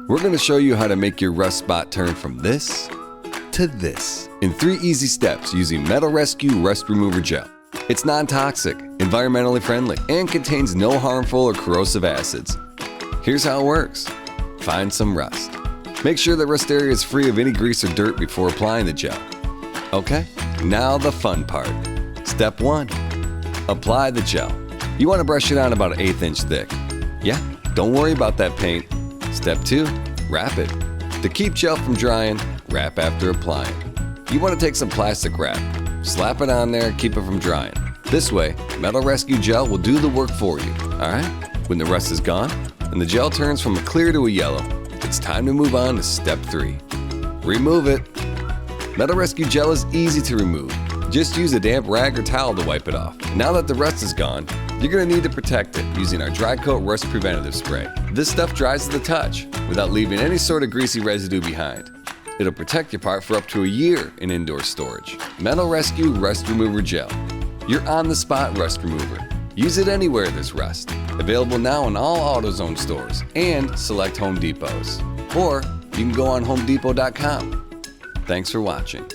We're going to show you how to make your rust spot turn from this to this in 3 easy steps using Metal Rescue Rust Remover Gel. It's non-toxic, environmentally friendly, and contains no harmful or corrosive acids. Here's how it works. Find some rust. Make sure the rust area is free of any grease or dirt before applying the gel. Okay, now the fun part. Step 1. Apply the gel. You want to brush it on about 1/8 inch thick. Yeah, don't worry about that paint. Step 2. Wrap it. To keep gel from drying, wrap after applying. You want to take some plastic wrap. Slap it on there, keep it from drying. This way, Metal Rescue Gel will do the work for you, alright? When the rust is gone, and the gel turns from a clear to a yellow, it's time to move on to step 3. Remove it. Metal Rescue Gel is easy to remove. Just use a damp rag or towel to wipe it off. Now that the rust is gone, you're going to need to protect it using our Dry Coat Rust Preventative Spray. This stuff dries to the touch without leaving any sort of greasy residue behind. It'll protect your part for up to a year in indoor storage. Metal Rescue Rust Remover Gel. Your on-the-spot rust remover. Use it anywhere there's rust. Available now in all AutoZone stores and select Home Depots. Or you can go on HomeDepot.com. Thanks for watching.